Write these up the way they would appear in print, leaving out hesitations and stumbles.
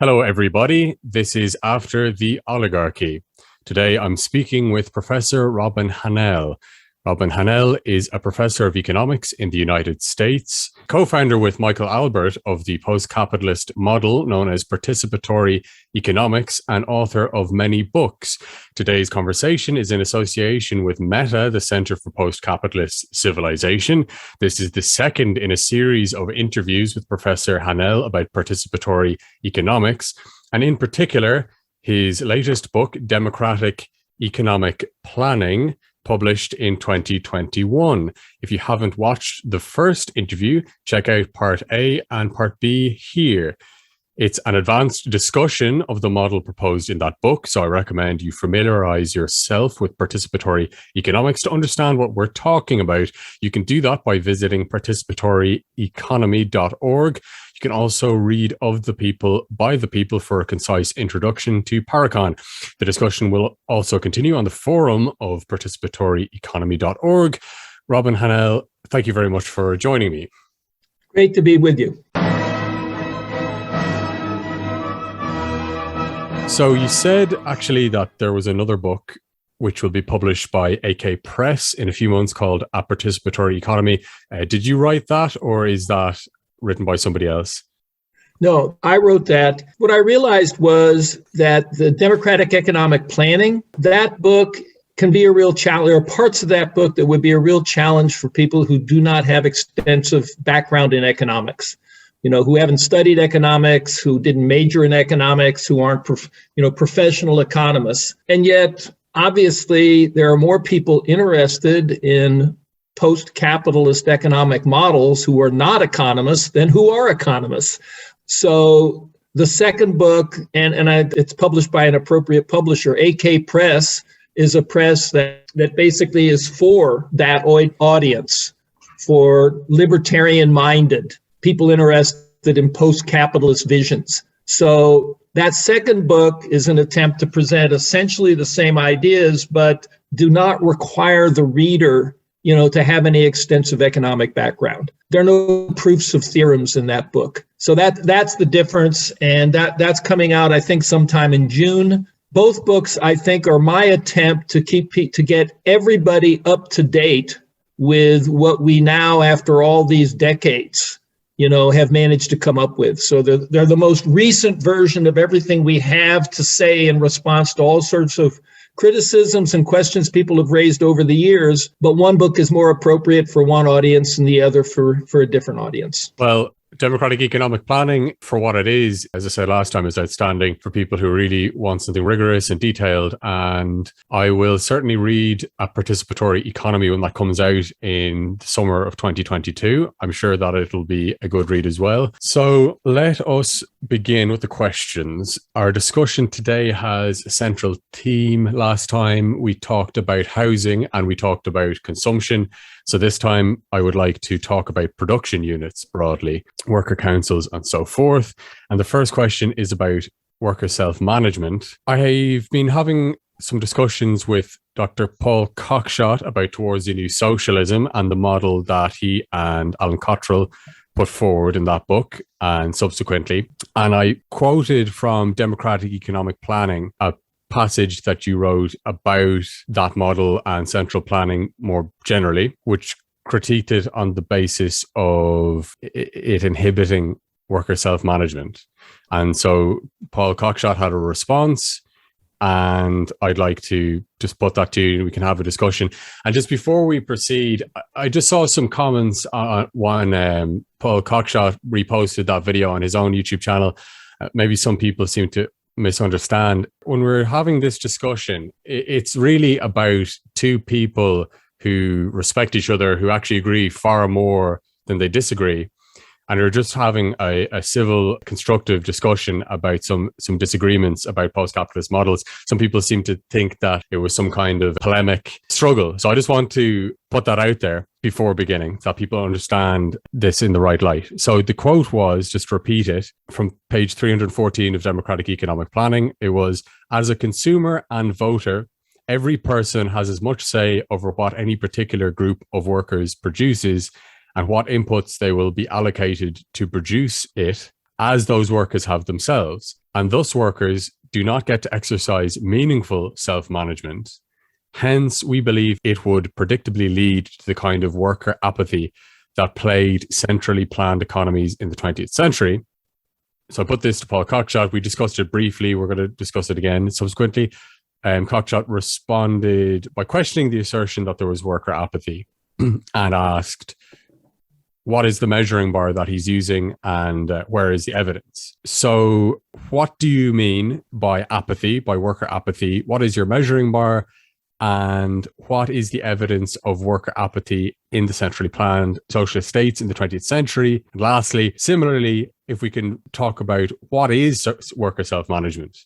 Hello, everybody. This is After the Oligarchy. Today, I'm speaking with Professor Robin Hahnel. Robin Hahnel is a professor of economics in the United States, co-founder with Michael Albert of the post-capitalist model known as Participatory Economics, and author of many books. Today's conversation is in association with META, the Center for Post-Capitalist Civilisation. This is the second in a series of interviews with Professor Hahnel about participatory economics, and in particular, his latest book, Democratic Economic Planning, published in 2021. If you haven't watched the first interview, check out part A and part B here. It's an advanced discussion of the model proposed in that book, so I recommend you familiarize yourself with participatory economics to understand what we're talking about. You can do that by visiting participatoryeconomy.org. You can also read Of the People, by the People for a concise introduction to Parecon. The discussion will also continue on the forum of participatoryeconomy.org. Robin Hahnel, thank you very much for joining me. Great to be with you. So you said actually that there was another book which will be published by AK Press in a few months called A Participatory Economy. Did you write that, or is that written by somebody else? No, I wrote that. What I realized was that the Democratic Economic Planning, that book can be a real challenge. There are parts of that book that would be a real challenge for people who do not have extensive background in economics. Who haven't studied economics, who didn't major in economics, who aren't, professional economists. And yet, obviously, there are more people interested in post-capitalist economic models who are not economists than who are economists. So the second book, it's published by an appropriate publisher, AK Press, is a press that basically is for that audience, for libertarian-minded people interested in post-capitalist visions. So that second book is an attempt to present essentially the same ideas, but do not require the reader, to have any extensive economic background. There are no proofs of theorems in that book. So that's the difference, and that's coming out, I think, sometime in June. Both books, I think, are my attempt to get everybody up to date with what we now, after all these decades, have managed to come up with. So they're the most recent version of everything we have to say in response to all sorts of criticisms and questions people have raised over the years. But one book is more appropriate for one audience and the other for a different audience. Well, Democratic Economic Planning, for what it is, as I said last time, is outstanding for people who really want something rigorous and detailed. And I will certainly read A Participatory Economy when that comes out in the summer of 2022. I'm sure that it'll be a good read as well. So let us begin with the questions. Our discussion today has a central theme. Last time we talked about housing and we talked about consumption. So this time I would like to talk about production units broadly, worker councils and so forth. And the first question is about worker self-management. I've been having some discussions with Dr. Paul Cockshott about Towards the New Socialism and the model that he and Alan Cottrell put forward in that book and subsequently. And I quoted from Democratic Economic Planning, a passage that you wrote about that model and central planning more generally, which critiqued it on the basis of it inhibiting worker self-management. And so Paul Cockshott had a response, and I'd like to just put that to you and we can have a discussion. And just before we proceed, I just saw some comments on when Paul Cockshott reposted that video on his own YouTube channel. Maybe some people seem to misunderstand. When we're having this discussion, it's really about two people who respect each other, who actually agree far more than they disagree, and are just having a civil, constructive discussion about some disagreements about post-capitalist models. Some people seem to think that it was some kind of polemic struggle. So I just want to put that out there before beginning, so that people understand this in the right light. So the quote was, just to repeat it, from page 314 of Democratic Economic Planning. It was, "As a consumer and voter, every person has as much say over what any particular group of workers produces and what inputs they will be allocated to produce it as those workers have themselves. and thus workers do not get to exercise meaningful self-management. Hence, we believe it would predictably lead to the kind of worker apathy that plagued centrally planned economies in the 20th century. So I put this to Paul Cockshott. We discussed it briefly. We're going to discuss it again subsequently. Cockshott responded by questioning the assertion that there was worker apathy and asked, what is the measuring bar that he's using and where is the evidence? So what do you mean by apathy, by worker apathy? What is your measuring bar? And what is the evidence of worker apathy in the centrally planned socialist states in the 20th century? And lastly, similarly, if we can talk about what is worker self-management?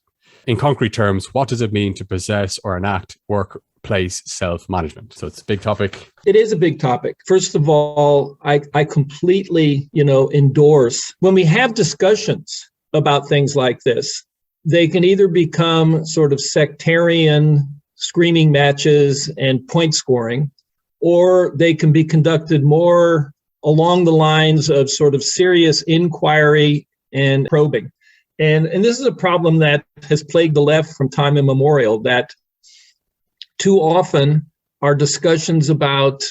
In concrete terms, what does it mean to possess or enact workplace self-management? So it's a big topic. It is a big topic. First of all, I completely, endorse when we have discussions about things like this, they can either become sort of sectarian screaming matches and point scoring, or they can be conducted more along the lines of sort of serious inquiry and probing. And this is a problem that has plagued the left from time immemorial, that too often our discussions about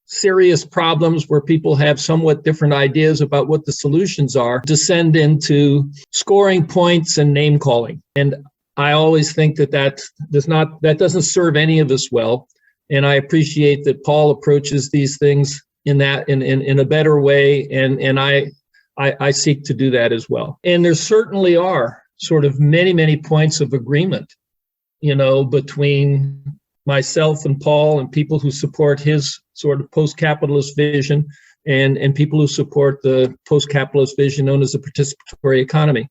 serious problems where people have somewhat different ideas about what the solutions are descend into scoring points and name calling. And I always think that doesn't serve any of us well. And I appreciate that Paul approaches these things in a better way. And I seek to do that as well. And there certainly are sort of many, many points of agreement, between myself and Paul and people who support his sort of post-capitalist vision and people who support the post-capitalist vision known as the participatory economy.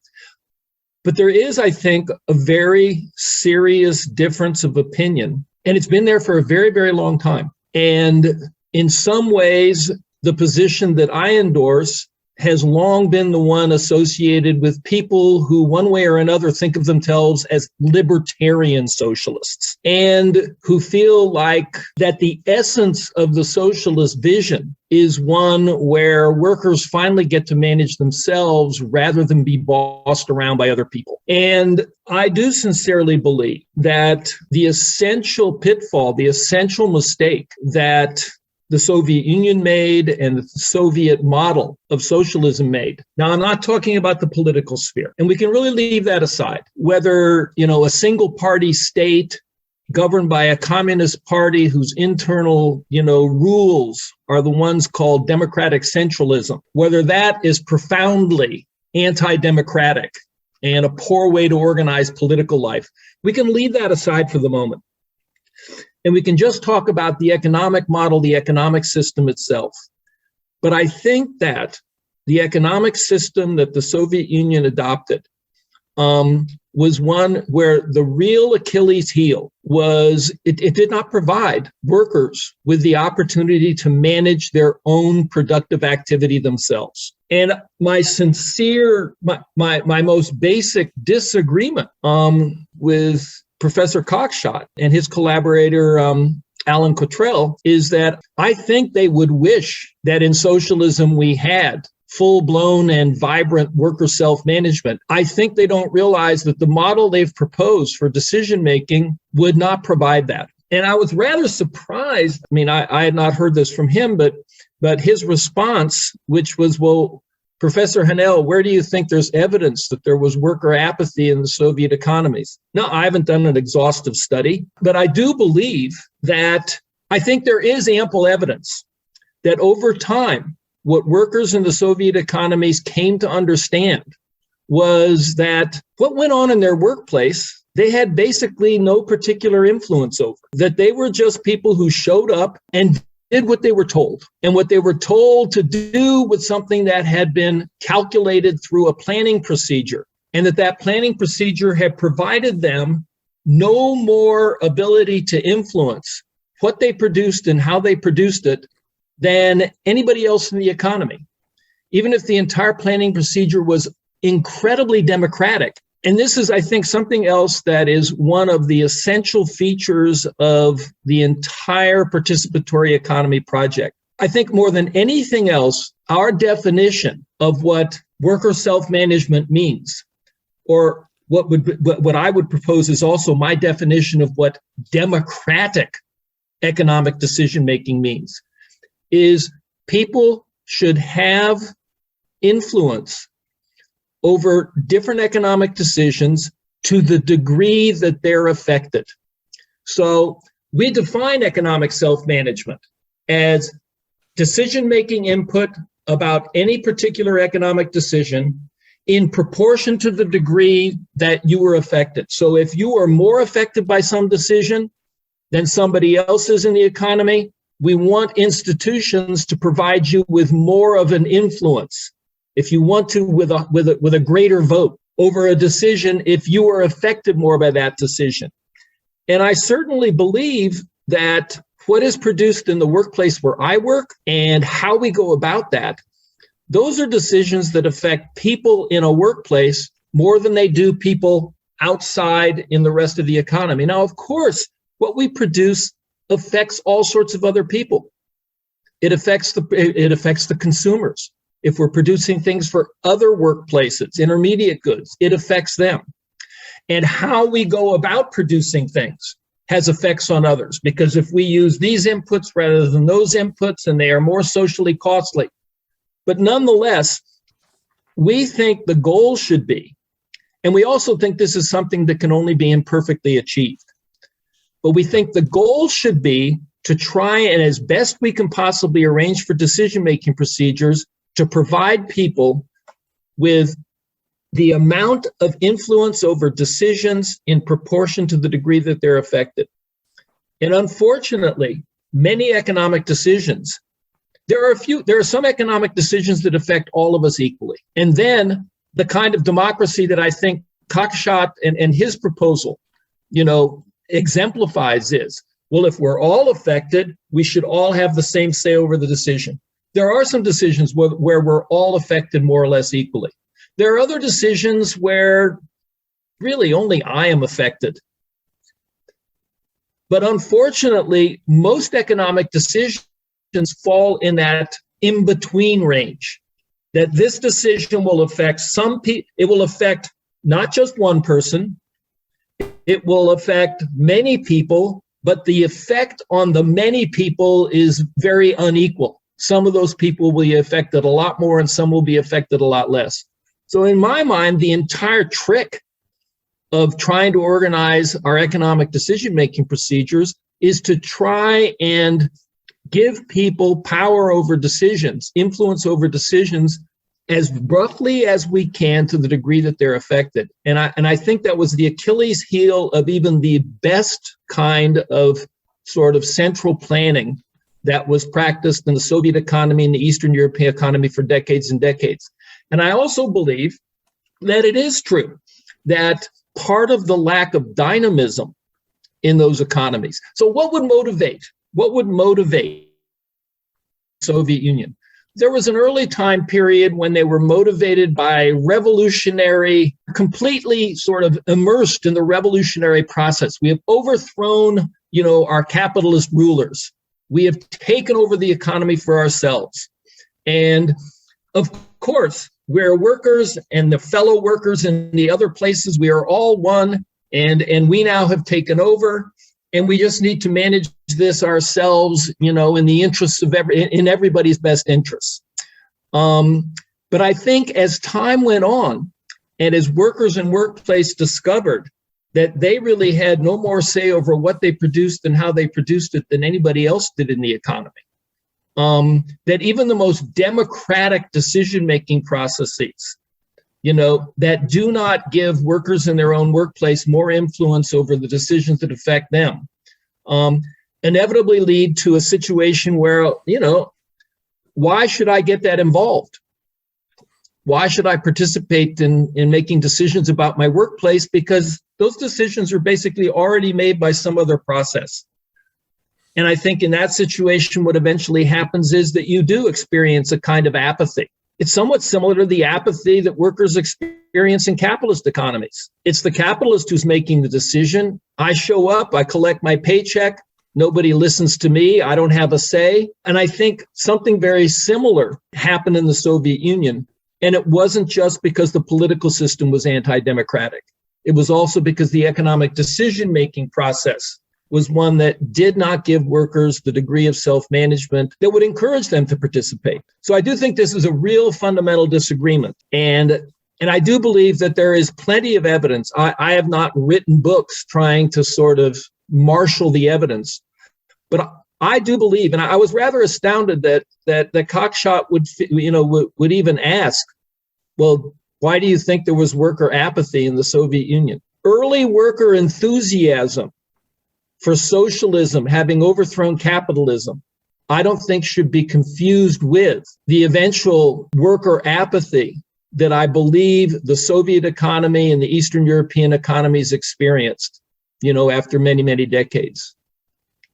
But there is, I think, a very serious difference of opinion, and it's been there for a very, very long time. And in some ways, the position that I endorse has long been the one associated with people who, one way or another, think of themselves as libertarian socialists and who feel like that the essence of the socialist vision is one where workers finally get to manage themselves rather than be bossed around by other people. And I do sincerely believe that the essential pitfall, the essential mistake that the Soviet Union made and the Soviet model of socialism made. Now, I'm not talking about the political sphere, and we can really leave that aside. Whether, a single party state governed by a communist party whose internal, rules are the ones called democratic centralism, whether that is profoundly anti-democratic and a poor way to organize political life, we can leave that aside for the moment. And we can just talk about the economic model, the economic system itself. But I think that the economic system that the Soviet Union adopted was one where the real Achilles heel was it did not provide workers with the opportunity to manage their own productive activity themselves. And my most basic disagreement with Professor Cockshott and his collaborator, Alan Cottrell, is that I think they would wish that in socialism we had full-blown and vibrant worker self-management. I think they don't realize that the model they've proposed for decision-making would not provide that. And I was rather surprised. I mean, I had not heard this from him, but his response, which was, well, Professor Hahnel, where do you think there's evidence that there was worker apathy in the Soviet economies? No, I haven't done an exhaustive study, but I do believe that I think there is ample evidence that over time, what workers in the Soviet economies came to understand was that what went on in their workplace, they had basically no particular influence over, that they were just people who showed up and did what they were told. And what they were told to do was something that had been calculated through a planning procedure, and that planning procedure had provided them no more ability to influence what they produced and how they produced it than anybody else in the economy, even if the entire planning procedure was incredibly democratic. And this is, I think, something else that is one of the essential features of the entire participatory economy project. I think more than anything else, our definition of what worker self-management means, or what I would propose is also my definition of what democratic economic decision-making means, is people should have influence over different economic decisions to the degree that they're affected. So we define economic self-management as decision-making input about any particular economic decision in proportion to the degree that you were affected. So if you are more affected by some decision than somebody else is in the economy, we want institutions to provide you with more of an influence. If you want to, with a greater vote over a decision, if you are affected more by that decision. And I certainly believe that what is produced in the workplace where I work and how we go about that, those are decisions that affect people in a workplace more than they do people outside in the rest of the economy. Now, of course, what we produce affects all sorts of other people. It affects the consumers. If we're producing things for other workplaces, intermediate goods, it affects them. And how we go about producing things has effects on others, because if we use these inputs rather than those inputs, and they are more socially costly. But nonetheless, we think the goal should be, and we also think this is something that can only be imperfectly achieved, but we think the goal should be to try and, as best we can possibly arrange for decision-making procedures, to provide people with the amount of influence over decisions in proportion to the degree that they're affected. And unfortunately, many economic decisions, there are some economic decisions that affect all of us equally. And then the kind of democracy that I think Cockshott and his proposal, exemplifies is, well, if we're all affected, we should all have the same say over the decision. There are some decisions where we're all affected more or less equally. There are other decisions where really only I am affected. But unfortunately, most economic decisions fall in that in-between range, that this decision will affect some people. It will affect not just one person, it will affect many people, but the effect on the many people is very unequal. Some of those people will be affected a lot more and some will be affected a lot less. So in my mind, the entire trick of trying to organize our economic decision-making procedures is to try and give people power over decisions, influence over decisions, as roughly as we can to the degree that they're affected. And I think that was the Achilles heel of even the best kind of sort of central planning that was practiced in the Soviet economy and the Eastern European economy for decades and decades. And I also believe that it is true that part of the lack of dynamism in those economies. So what would motivate the Soviet Union? There was an early time period when they were motivated by revolutionary, completely sort of immersed in the revolutionary process. We have overthrown, our capitalist rulers. We have taken over the economy for ourselves. And of course, we're workers, and the fellow workers in the other places, we are all one, and we now have taken over, and we just need to manage this ourselves, in the interests of in everybody's best interests. But I think as time went on, and as workers in workplace discovered that they really had no more say over what they produced and how they produced it than anybody else did in the economy, that even the most democratic decision-making processes, that do not give workers in their own workplace more influence over the decisions that affect them, inevitably lead to a situation where, why should I get that involved? Why should I participate in making decisions about my workplace? Because those decisions are basically already made by some other process. And I think in that situation, what eventually happens is that you do experience a kind of apathy. It's somewhat similar to the apathy that workers experience in capitalist economies. It's the capitalist who's making the decision. I show up, I collect my paycheck, nobody listens to me, I don't have a say. And I think something very similar happened in the Soviet Union. And it wasn't just because the political system was anti-democratic. It was also because the economic decision-making process was one that did not give workers the degree of self-management that would encourage them to participate. So I do think this is a real fundamental disagreement. And I do believe that there is plenty of evidence. I have not written books trying to sort of marshal the evidence, but I do believe, and I was rather astounded that Cockshott would even ask, well, why do you think there was worker apathy in the Soviet Union? Early worker enthusiasm for socialism having overthrown capitalism, I don't think should be confused with the eventual worker apathy that I believe the Soviet economy and the Eastern European economies experienced, after many, many decades.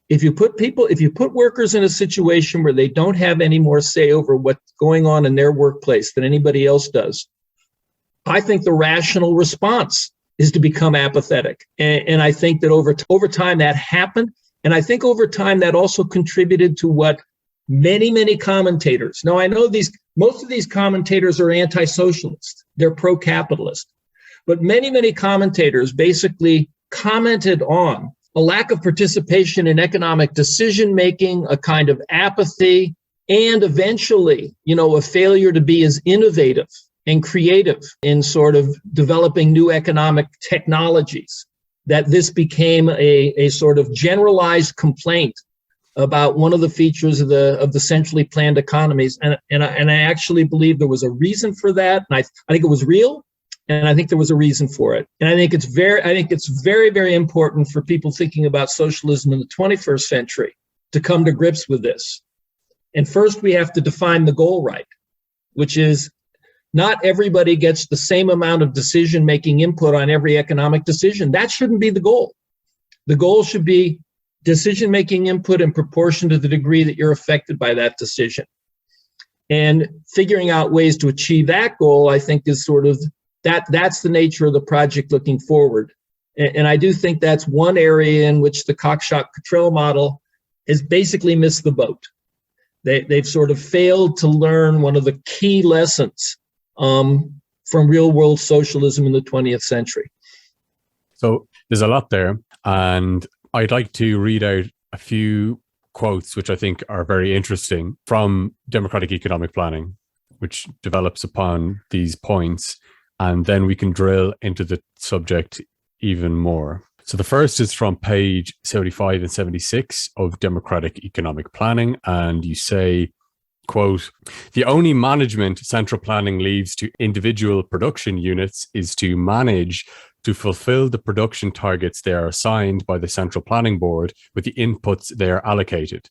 If you put workers in a situation where they don't have any more say over what's going on in their workplace than anybody else does, I think the rational response is to become apathetic. And I think that over time that happened. And I think over time that also contributed to what many, many commentators, now I know most of these commentators are anti-socialist, they're pro-capitalist, but many, many commentators basically commented on a lack of participation in economic decision-making, a kind of apathy, and eventually, a failure to be as innovative and creative in sort of developing new economic technologies, that this became a sort of generalized complaint about one of the features of the centrally planned economies. And I actually believe there was a reason for that. And I think it was real. And I think there was a reason for it. And I think it's very, very important for people thinking about socialism in the 21st century to come to grips with this. And first, we have to define the goal right, which is not everybody gets the same amount of decision-making input on every economic decision. That shouldn't be the goal. The goal should be decision-making input in proportion to the degree that you're affected by that decision. And figuring out ways to achieve that goal, I think, is sort of that's the nature of the project looking forward. And I do think that's one area in which the Cockshott-Cottrell model has basically missed the boat. They've sort of failed to learn one of the key lessons from real-world socialism in the 20th century. So there's a lot there, and I'd like to read out a few quotes which I think are very interesting from democratic economic planning, which develops upon these points, and then we can drill into the subject even more. So the first is from page 75 and 76 of Democratic Economic Planning, and you say, quote, "The only management central planning leaves to individual production units is to manage to fulfill the production targets they are assigned by the Central Planning Board with the inputs they are allocated.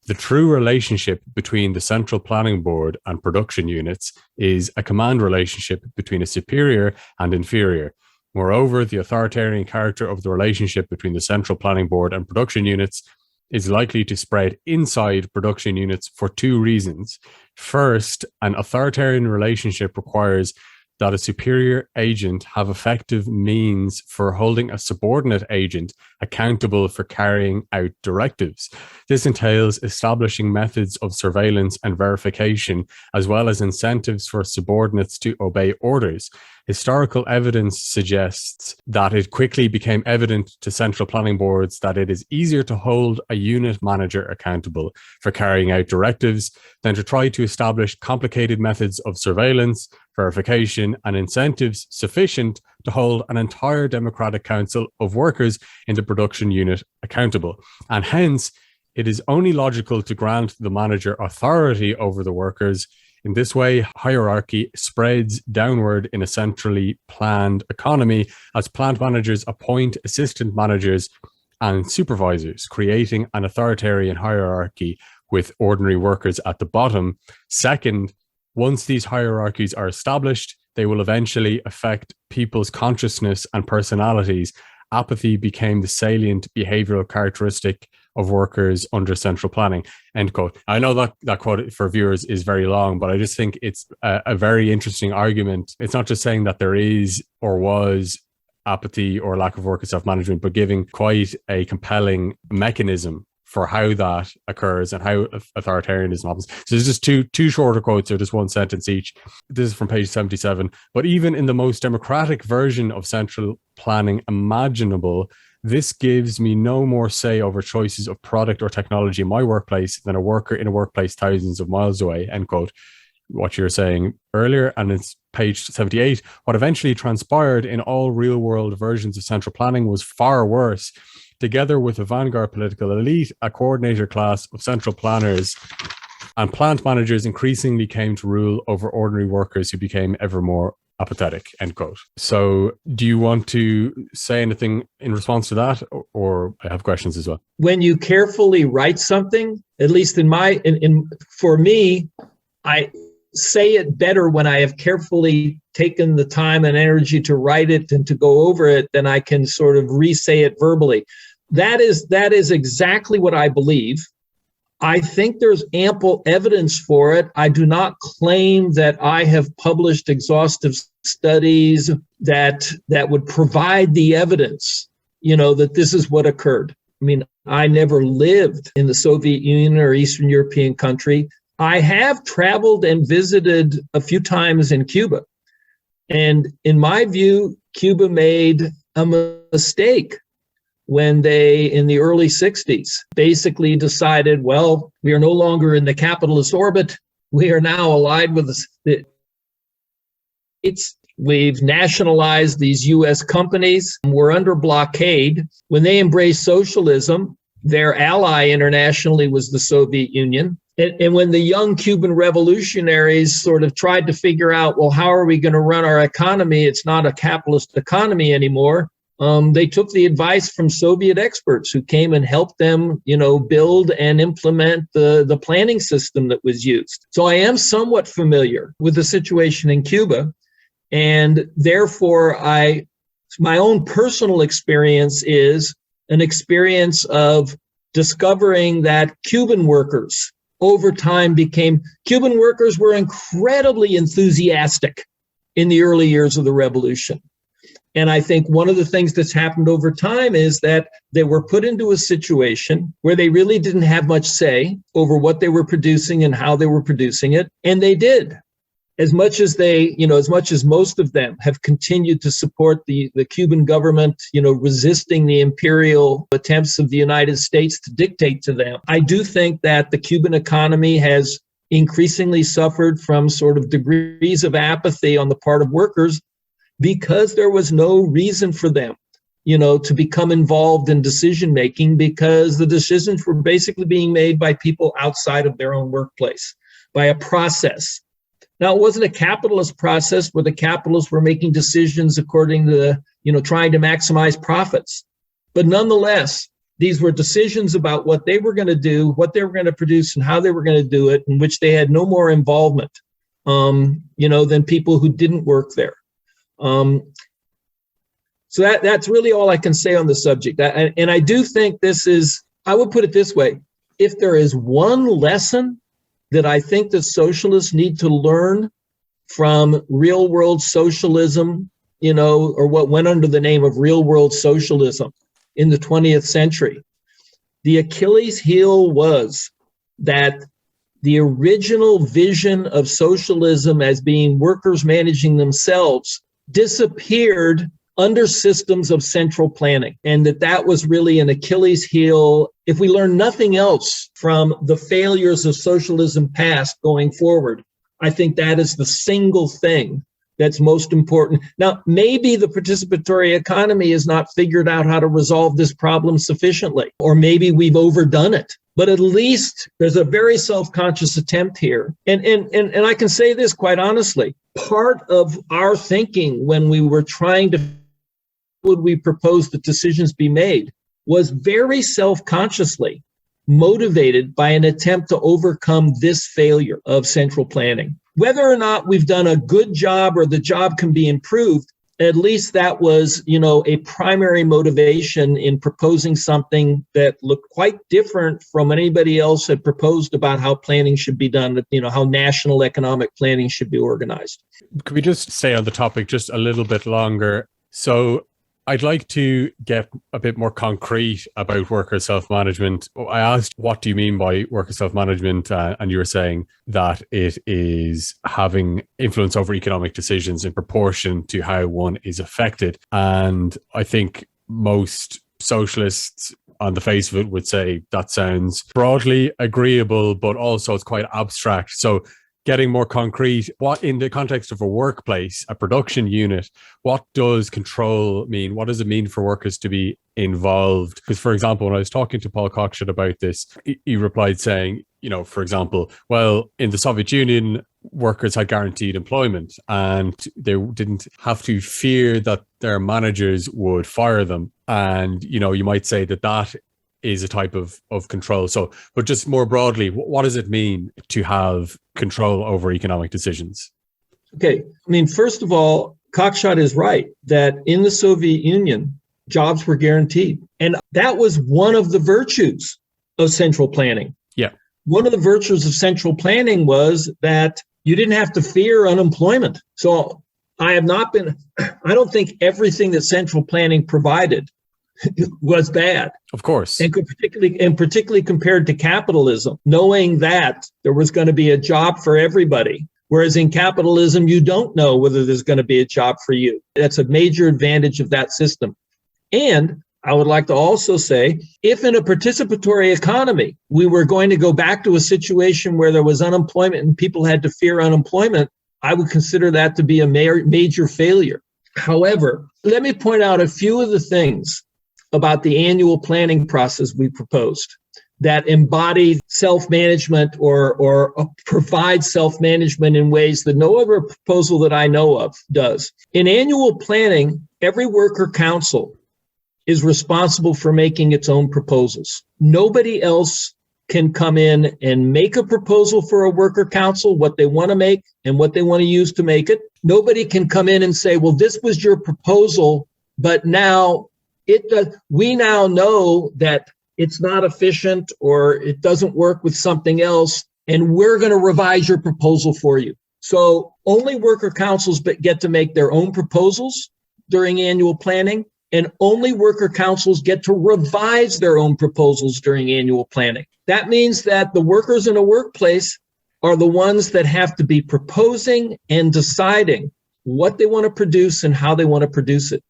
The true relationship between the Central Planning Board and production units is a command relationship between a superior and inferior. Moreover, the authoritarian character of the relationship between the Central Planning Board and production units is likely to spread inside production units for two reasons. First, an authoritarian relationship requires that a superior agent have effective means for holding a subordinate agent accountable for carrying out directives. This entails establishing methods of surveillance and verification, as well as incentives for subordinates to obey orders. Historical evidence suggests that it quickly became evident to central planning boards that it is easier to hold a unit manager accountable for carrying out directives than to try to establish complicated methods of surveillance, verification, and incentives sufficient to hold an entire democratic council of workers in the production unit accountable. And hence, it is only logical to grant the manager authority over the workers. In this way, hierarchy spreads downward in a centrally planned economy as plant managers appoint assistant managers and supervisors, creating an authoritarian hierarchy with ordinary workers at the bottom. Second, once these hierarchies are established, they will eventually affect people's consciousness and personalities. Apathy became the salient behavioral characteristic of workers under central planning, end quote. I know that quote for viewers is very long, but I just think it's a very interesting argument. It's not just saying that there is or was apathy or lack of worker self-management, but giving quite a compelling mechanism for how that occurs and how authoritarianism happens. So there's just two shorter quotes here, just one sentence each. This is from page 77. But even in the most democratic version of central planning imaginable, this gives me no more say over choices of product or technology in my workplace than a worker in a workplace thousands of miles away, end quote. What you were saying earlier, and it's page 78. What eventually transpired in all real world versions of central planning was far worse. Together with a vanguard political elite, a coordinator class of central planners and plant managers increasingly came to rule over ordinary workers who became ever more apathetic, end quote. So do you want to say anything in response to that, or I have questions as well? When you carefully write something, at least for me, I say it better when I have carefully taken the time and energy to write it and to go over it than I can sort of re-say it verbally. That is exactly what I believe. I think there's ample evidence for it. I do not claim that I have published exhaustive studies that would provide the evidence, that this is what occurred. I mean, I never lived in the Soviet Union or Eastern European country. I have traveled and visited a few times in Cuba. And in my view, Cuba made a mistake when they, in the early 60s, basically decided, well, we are no longer in the capitalist orbit. We are now allied with we've nationalized these U.S. companies. We're under blockade. When they embraced socialism, their ally internationally was the Soviet Union. And when the young Cuban revolutionaries sort of tried to figure out, well, how are we going to run our economy? It's not a capitalist economy anymore. They took the advice from Soviet experts who came and helped them, build and implement the planning system that was used. So I am somewhat familiar with the situation in Cuba, and therefore my own personal experience is an experience of discovering that Cuban workers over time Cuban workers were incredibly enthusiastic in the early years of the revolution. And I think one of the things that's happened over time is that they were put into a situation where they really didn't have much say over what they were producing and how they were producing it. And they did. As much as most of them have continued to support the Cuban government, resisting the imperial attempts of the United States to dictate to them. I do think that the Cuban economy has increasingly suffered from sort of degrees of apathy on the part of workers, because there was no reason for them, to become involved in decision making, because the decisions were basically being made by people outside of their own workplace, by a process. Now, it wasn't a capitalist process where the capitalists were making decisions according to, trying to maximize profits. But nonetheless, these were decisions about what they were going to do, what they were going to produce, and how they were going to do it, in which they had no more involvement, than people who didn't work there. So that's really all I can say on the subject. And I do think I would put it this way. If there is one lesson that I think that socialists need to learn from real world socialism, or what went under the name of real world socialism in the 20th century, the Achilles heel was that the original vision of socialism as being workers managing themselves disappeared under systems of central planning, and that was really an Achilles heel. If we learn nothing else from the failures of socialism past going forward, I think that is the single thing that's most important. Now, maybe the participatory economy has not figured out how to resolve this problem sufficiently, or maybe we've overdone it. But at least there's a very self-conscious attempt here. And I can say this quite honestly. Part of our thinking when we were trying to would we propose that decisions be made was very self-consciously motivated by an attempt to overcome this failure of central planning. Whether or not we've done a good job or the job can be improved, at least that was, a primary motivation in proposing something that looked quite different from anybody else had proposed about how planning should be done, how national economic planning should be organized. Could we just stay on the topic just a little bit longer? So I'd like to get a bit more concrete about worker self-management. I asked, what do you mean by worker self-management? And you were saying that it is having influence over economic decisions in proportion to how one is affected. And I think most socialists on the face of it would say that sounds broadly agreeable, but also it's quite abstract. So getting more concrete, what in the context of a workplace, a production unit, what does control mean? What does it mean for workers to be involved? Because, for example, when I was talking to Paul Cockshott about this, he replied saying, for example, well, in the Soviet Union, workers had guaranteed employment and they didn't have to fear that their managers would fire them. And, you might say that is a type of control. So, but just more broadly, what does it mean to have control over economic decisions? Okay. First of all, Cockshott is right that in the Soviet Union, jobs were guaranteed. And that was one of the virtues of central planning. Yeah. One of the virtues of central planning was that you didn't have to fear unemployment. So I don't think everything that central planning provided was bad. Of course. And particularly compared to capitalism, knowing that there was going to be a job for everybody. Whereas in capitalism, you don't know whether there's going to be a job for you. That's a major advantage of that system. And I would like to also say, if in a participatory economy, we were going to go back to a situation where there was unemployment and people had to fear unemployment, I would consider that to be a major failure. However, let me point out a few of the things about the annual planning process we proposed that embody self-management or provide self-management in ways that no other proposal that I know of does. In annual planning, every worker council is responsible for making its own proposals. Nobody else can come in and make a proposal for a worker council, what they want to make and what they want to use to make it. Nobody can come in and say, well, this was your proposal, but now we now know that it's not efficient or it doesn't work with something else, and we're going to revise your proposal for you. So only worker councils get to make their own proposals during annual planning, and only worker councils get to revise their own proposals during annual planning. That means that the workers in a workplace are the ones that have to be proposing and deciding what they want to produce and how they want to produce it.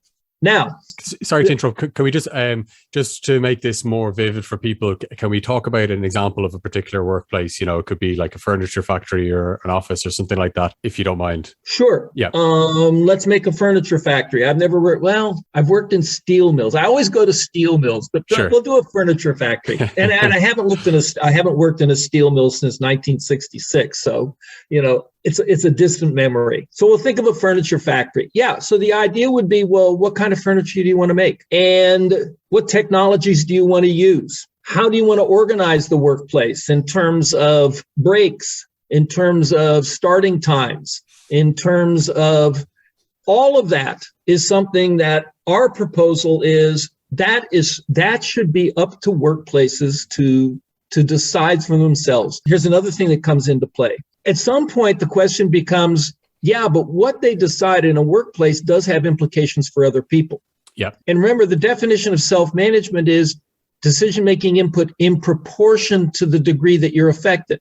Now, sorry to interrupt. Can we just to make this more vivid for people, can we talk about an example of a particular workplace? It could be like a furniture factory or an office or something like that, if you don't mind. Sure. Yeah. Let's make a furniture factory. I've worked in steel mills. I always go to steel mills, but sure. We'll do a furniture factory. And I haven't worked in a steel mill since 1966. So, it's a distant memory. So we'll think of a furniture factory. Yeah. So the idea would be, well, what kind of furniture do you want to make? And what technologies do you want to use? How do you want to organize the workplace in terms of breaks, in terms of starting times, in terms of all of that is something that our proposal is that should be up to workplaces to decide for themselves. Here's another thing that comes into play. At some point, the question becomes, yeah, but what they decide in a workplace does have implications for other people. Yeah. And remember, the definition of self-management is decision-making input in proportion to the degree that you're affected.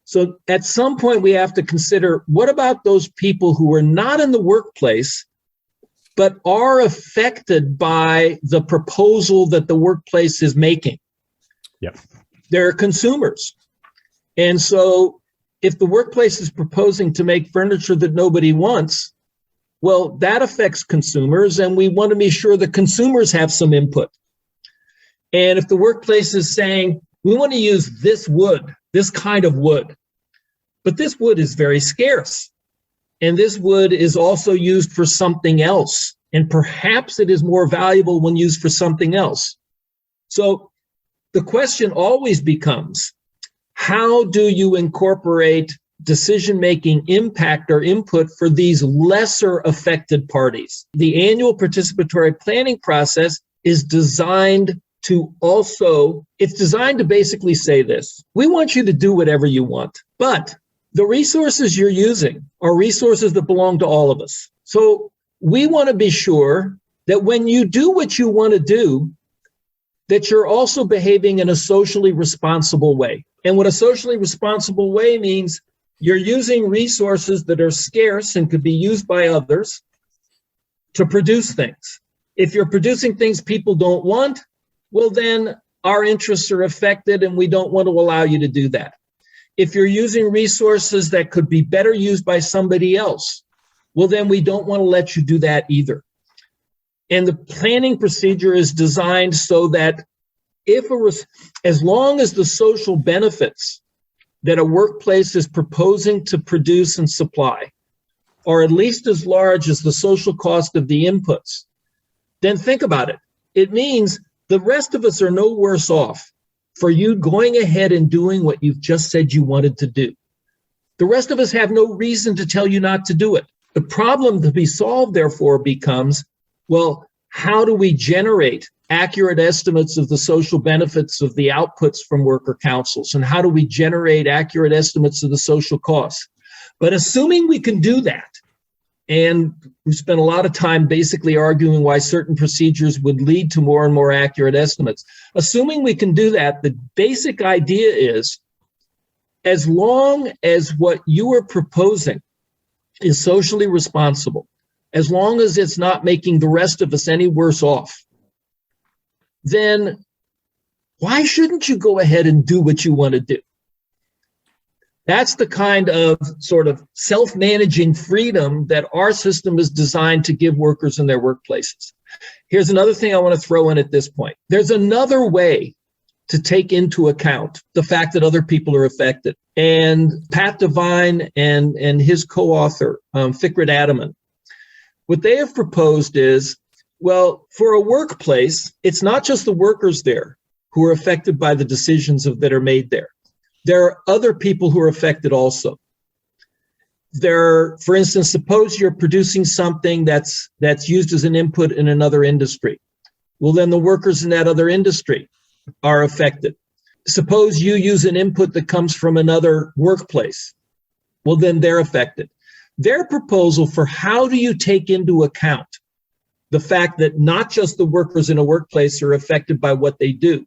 So at some point, we have to consider, what about those people who are not in the workplace, but are affected by the proposal that the workplace is making? Yeah. They're consumers. And so if the workplace is proposing to make furniture that nobody wants, well, that affects consumers, and we want to be sure the consumers have some input. And if the workplace is saying, we want to use this wood, this kind of wood, but this wood is very scarce, and this wood is also used for something else, and perhaps it is more valuable when used for something else. So the question always becomes, how do you incorporate decision-making impact or input for these lesser affected parties? The annual participatory planning process is designed to basically say this: we want you to do whatever you want, but the resources you're using are resources that belong to all of us. So we want to be sure that when you do what you want to do, that you're also behaving in a socially responsible way. And what a socially responsible way means, you're using resources that are scarce and could be used by others to produce things. If you're producing things people don't want, well, then our interests are affected and we don't want to allow you to do that. If you're using resources that could be better used by somebody else, well, then we don't want to let you do that either. And the planning procedure is designed so that as long as the social benefits that a workplace is proposing to produce and supply are at least as large as the social cost of the inputs, then think about it. It means the rest of us are no worse off for you going ahead and doing what you've just said you wanted to do. The rest of us have no reason to tell you not to do it. The problem to be solved, therefore, becomes, well, how do we generate accurate estimates of the social benefits of the outputs from worker councils? And how do we generate accurate estimates of the social costs? But assuming we can do that, and we spent a lot of time basically arguing why certain procedures would lead to more and more accurate estimates. Assuming we can do that, the basic idea is, as long as what you are proposing is socially responsible, as long as it's not making the rest of us any worse off, then why shouldn't you go ahead and do what you want to do? That's the kind of sort of self-managing freedom that our system is designed to give workers in their workplaces. Here's another thing I want to throw in at this point. There's another way to take into account the fact that other people are affected. And Pat Devine and his co-author, Fikret Adaman, what they have proposed is, well, for a workplace, it's not just the workers there who are affected by the decisions that are made there. There are other people who are affected also. For instance, suppose you're producing something that's used as an input in another industry. Well, then the workers in that other industry are affected. Suppose you use an input that comes from another workplace. Well, then they're affected. Their proposal for how do you take into account the fact that not just the workers in a workplace are affected by what they do,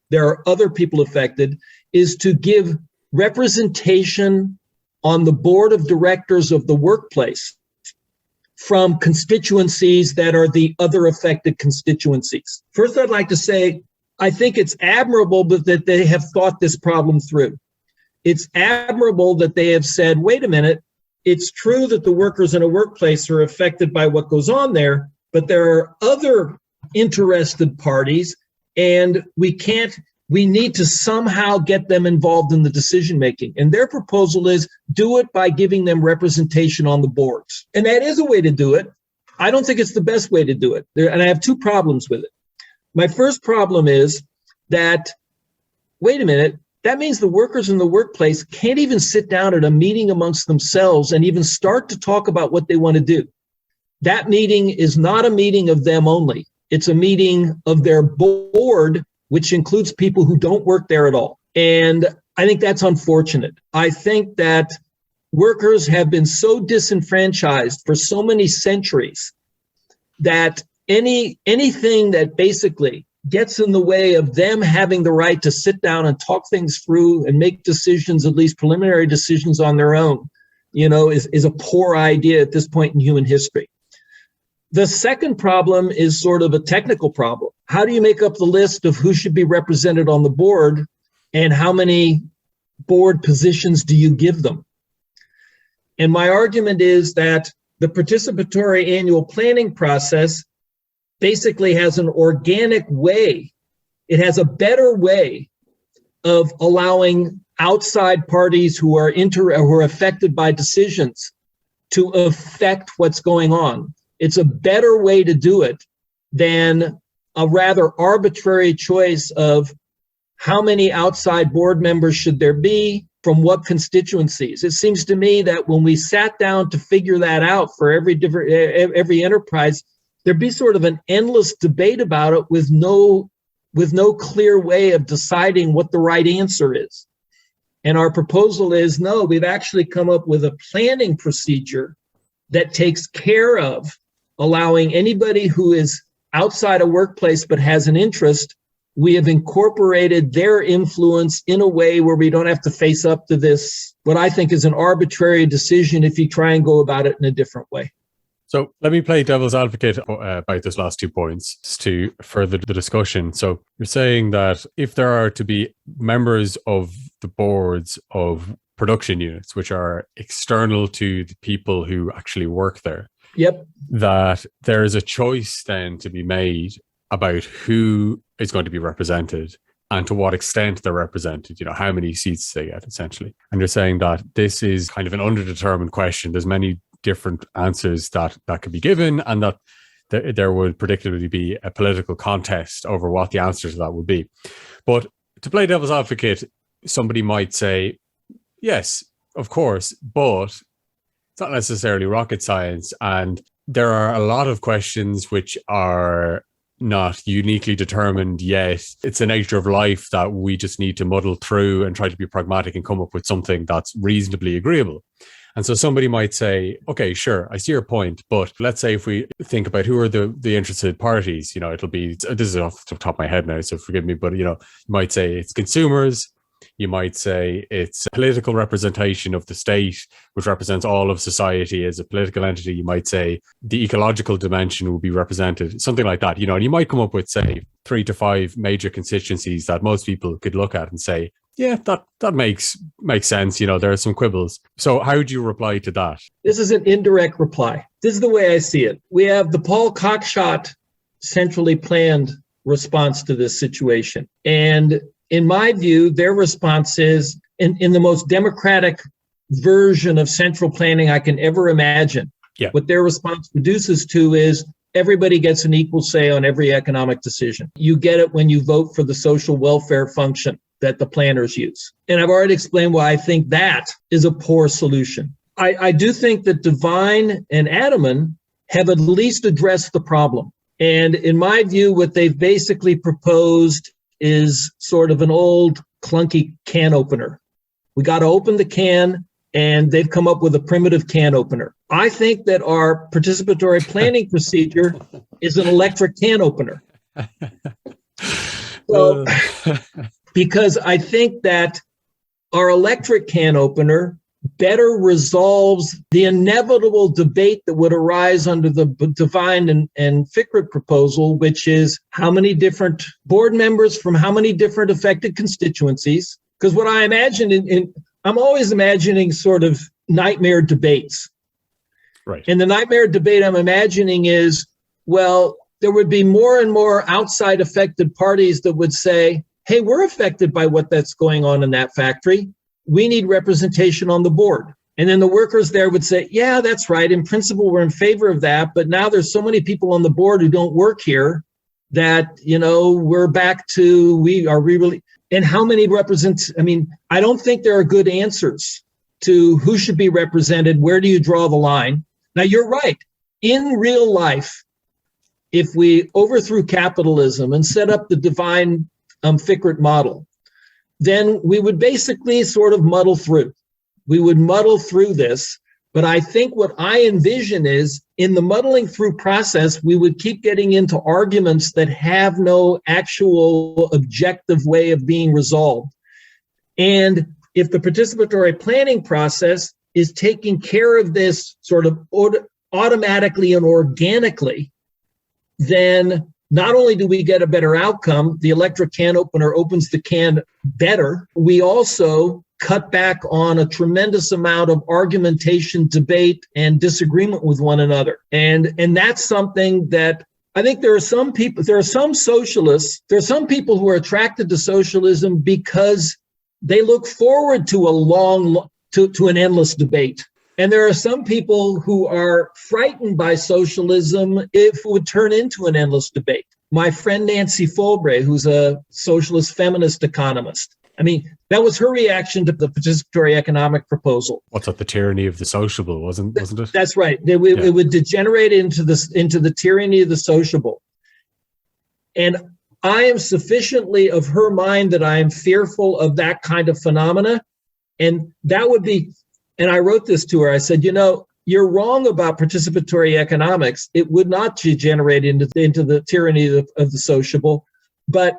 there are other people affected, is to give representation on the board of directors of the workplace from constituencies that are the other affected constituencies. First, I'd like to say, I think it's admirable that they have thought this problem through. It's admirable that they have said, wait a minute, it's true that the workers in a workplace are affected by what goes on there, but there are other interested parties, and we need to somehow get them involved in the decision making. And their proposal is do it by giving them representation on the boards. And that is a way to do it. I don't think it's the best way to do it. And I have two problems with it. My first problem is that, wait a minute, that means the workers in the workplace can't even sit down at a meeting amongst themselves and even start to talk about what they want to do. That meeting is not a meeting of them only. It's a meeting of their board, which includes people who don't work there at all. And I think that's unfortunate. I think that workers have been so disenfranchised for so many centuries that anything that basically gets in the way of them having the right to sit down and talk things through and make decisions, at least preliminary decisions on their own, is a poor idea at this point in human history. The second problem is sort of a technical problem. How do you make up the list of who should be represented on the board, and how many board positions do you give them? And my argument is that the participatory annual planning process basically has an organic way. It has a better way of allowing outside parties who are affected by decisions to affect what's going on. It's a better way to do it than a rather arbitrary choice of how many outside board members should there be from what constituencies. It seems to me that when we sat down to figure that out for every enterprise, there'd be sort of an endless debate about it with no clear way of deciding what the right answer is. And our proposal is, no, we've actually come up with a planning procedure that takes care of allowing anybody who is outside a workplace but has an interest, we have incorporated their influence in a way where we don't have to face up to this, what I think is an arbitrary decision if you try and go about it in a different way. So let me play devil's advocate about those last 2 points to further the discussion. So you're saying that if there are to be members of the boards of production units, which are external to the people who actually work there, yep, that there is a choice then to be made about who is going to be represented and to what extent they're represented, how many seats they get, essentially. And you're saying that this is kind of an underdetermined question. There's many different answers that could be given, and that there would predictably be a political contest over what the answer to that would be. But to play devil's advocate, somebody might say, yes, of course, but it's not necessarily rocket science. And there are a lot of questions which are not uniquely determined yet. It's the nature of life that we just need to muddle through and try to be pragmatic and come up with something that's reasonably agreeable. And so somebody might say, okay, sure, I see your point, but let's say if we think about who are the interested parties, it'll be, this is off the top of my head now, so forgive me, but you might say it's consumers, you might say it's political representation of the state, which represents all of society as a political entity. You might say the ecological dimension will be represented, something like that, and you might come up with, say, 3 to 5 major constituencies that most people could look at and say, yeah, that makes sense. There are some quibbles. So how would you reply to that? This is an indirect reply. This is the way I see it. We have the Paul Cockshott centrally planned response to this situation. And in my view, their response is, in the most democratic version of central planning I can ever imagine, what their response reduces to is everybody gets an equal say on every economic decision. You get it when you vote for the social welfare function that the planners use. And I've already explained why I think that is a poor solution. I do think that Devine and Adelman have at least addressed the problem. And in my view, what they've basically proposed is sort of an old clunky can opener. We got to open the can, and they've come up with a primitive can opener. I think that our participatory planning procedure is an electric can opener. So, because I think that our electric can opener better resolves the inevitable debate that would arise under the Devine and Fickret proposal, which is how many different board members from how many different affected constituencies. Because what I imagine, I'm always imagining sort of nightmare debates. Right. And the nightmare debate I'm imagining is, well, there would be more and more outside affected parties that would say, hey, we're affected by that's going on in that factory. We need representation on the board. And then the workers there would say, yeah, that's right. In principle, we're in favor of that. But now there's so many people on the board who don't work here that, we're back to, and how many I don't think there are good answers to who should be represented. Where do you draw the line? Now, you're right. In real life, if we overthrew capitalism and set up the Devine Fickret model, then we would basically sort of muddle through. We would muddle through this. But I think what I envision is in the muddling through process, we would keep getting into arguments that have no actual objective way of being resolved. And if the participatory planning process is taking care of this sort of automatically and organically, then not only do we get a better outcome, the electric can opener opens the can better, we also cut back on a tremendous amount of argumentation, debate, and disagreement with one another. And that's something that I think there are some socialists, there are some people who are attracted to socialism because they look forward to to an endless debate. And there are some people who are frightened by socialism if it would turn into an endless debate. My friend Nancy Folbre, who's a socialist feminist economist, that was her reaction to the participatory economic proposal. What's up, the tyranny of the sociable, wasn't it? That's right. It would degenerate into the tyranny of the sociable. And I am sufficiently of her mind that I am fearful of that kind of phenomena. And that would be, and I wrote this to her, I said, you're wrong about participatory economics. It would not degenerate into the tyranny of the sociable. But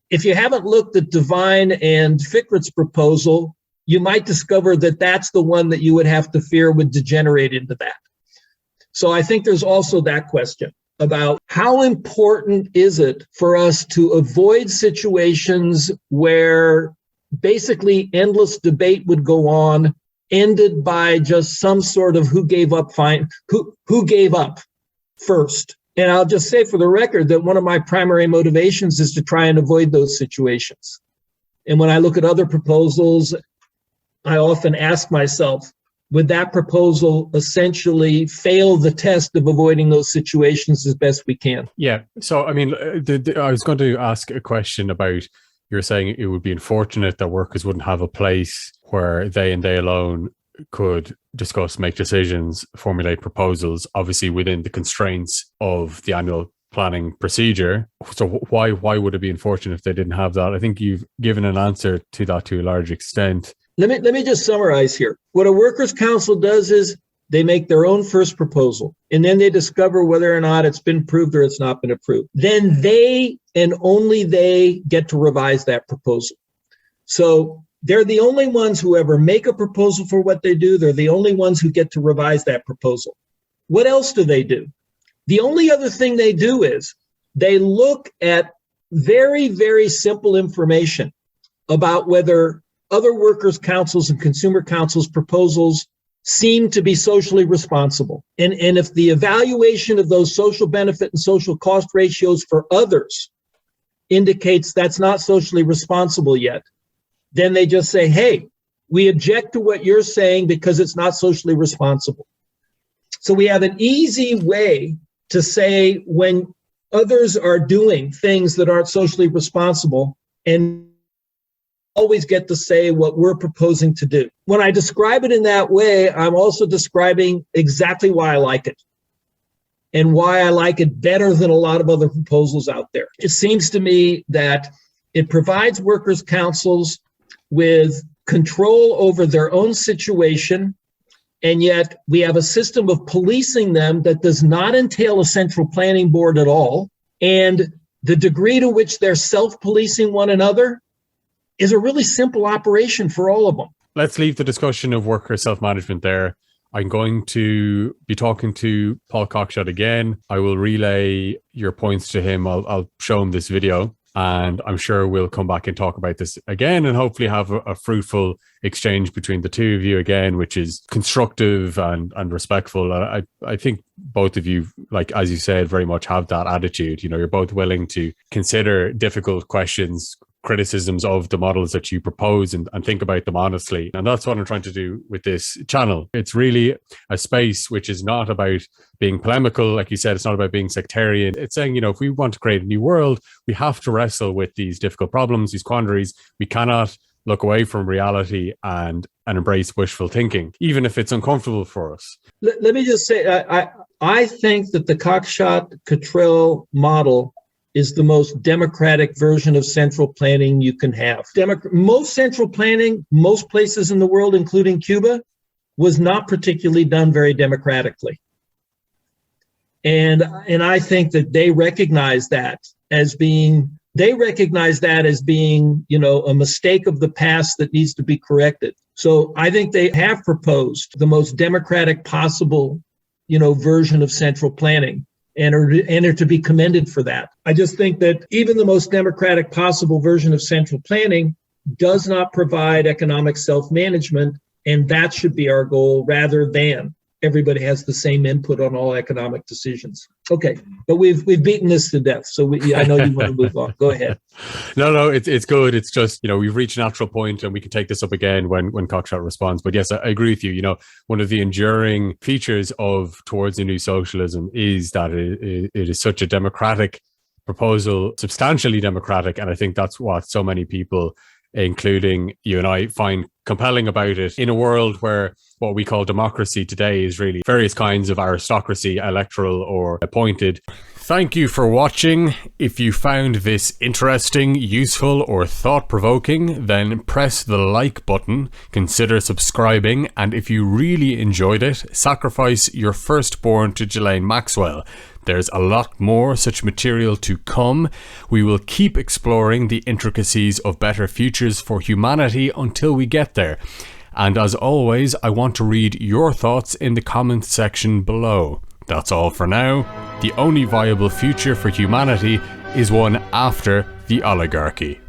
if you haven't looked at Devine and Fickrett's proposal, you might discover that that's the one that you would have to fear would degenerate into that. So I think there's also that question about how important is it for us to avoid situations where basically endless debate would go on, ended by just some sort of who gave up first. And I'll just say for the record that one of my primary motivations is to try and avoid those situations. And when I look at other proposals, I often ask myself, would that proposal essentially fail the test of avoiding those situations as best we can? Yeah. So, I mean, I was going to ask a question about, you're saying it would be unfortunate that workers wouldn't have a place where they and they alone could discuss, make decisions, formulate proposals, obviously within the constraints of the annual planning procedure. So why would it be unfortunate if they didn't have that? I think you've given an answer to that to a large extent. Let me just summarize here. What a workers' council does is they make their own first proposal, and then they discover whether or not it's been approved or it's not been approved. Then they and only they get to revise that proposal. So they're the only ones who ever make a proposal for what they do. They're the only ones who get to revise that proposal. What else do they do? The only other thing they do is they look at very, very simple information about whether other workers' councils and consumer councils' proposals seem to be socially responsible. And if the evaluation of those social benefit and social cost ratios for others indicates that's not socially responsible yet, then they just say, hey, we object to what you're saying because it's not socially responsible. So we have an easy way to say when others are doing things that aren't socially responsible, and always get to say what we're proposing to do. When I describe it in that way, I'm also describing exactly why I like it and why I like it better than a lot of other proposals out there. It seems to me that it provides workers' councils with control over their own situation, and yet we have a system of policing them that does not entail a central planning board at all. And the degree to which they're self-policing one another is a really simple operation for all of them. Let's leave the discussion of worker self-management there. I'm going to be talking to Paul Cockshott again. I will relay your points to him. I'll show him this video, and I'm sure we'll come back and talk about this again and hopefully have a fruitful exchange between the two of you again, which is constructive and respectful. I think both of you, like, as you said, very much have that attitude. You know, you're both willing to consider difficult questions, criticisms of the models that you propose and think about them honestly. And that's what I'm trying to do with this channel. It's really a space which is not about being polemical. Like you said, it's not about being sectarian. It's saying, you know, if we want to create a new world, we have to wrestle with these difficult problems, these quandaries. We cannot look away from reality and embrace wishful thinking, even if it's uncomfortable for us. Let me just say, I think that the Cockshott-Cottrell model is the most democratic version of central planning you can have. Most central planning, most places in the world, including Cuba, was not particularly done very democratically. And I think that they recognize that as being, you know, a mistake of the past that needs to be corrected. So I think they have proposed the most democratic possible, you know, version of central planning, and are to be commended for that. I just think that even the most democratic possible version of central planning does not provide economic self-management, and that should be our goal rather than everybody has the same input on all economic decisions. Okay, but we've beaten this to death, so I know you want to move on. Go ahead. No, it's good. It's just, you know, we've reached a natural point and we can take this up again when Cockshott responds. But yes, I agree with you. You know, one of the enduring features of Towards a New Socialism is that it is such a democratic proposal, substantially democratic. And I think that's what so many people, including you and I, find compelling about it in a world where what we call democracy today is really various kinds of aristocracy, electoral or appointed. Thank you for watching. If you found this interesting, useful, or thought-provoking, then press the like button, consider subscribing, and if you really enjoyed it, sacrifice your firstborn to Ghislaine Maxwell. There's a lot more such material to come. We will keep exploring the intricacies of better futures for humanity until we get there. And as always, I want to read your thoughts in the comments section below. That's all for now. The only viable future for humanity is one after the oligarchy.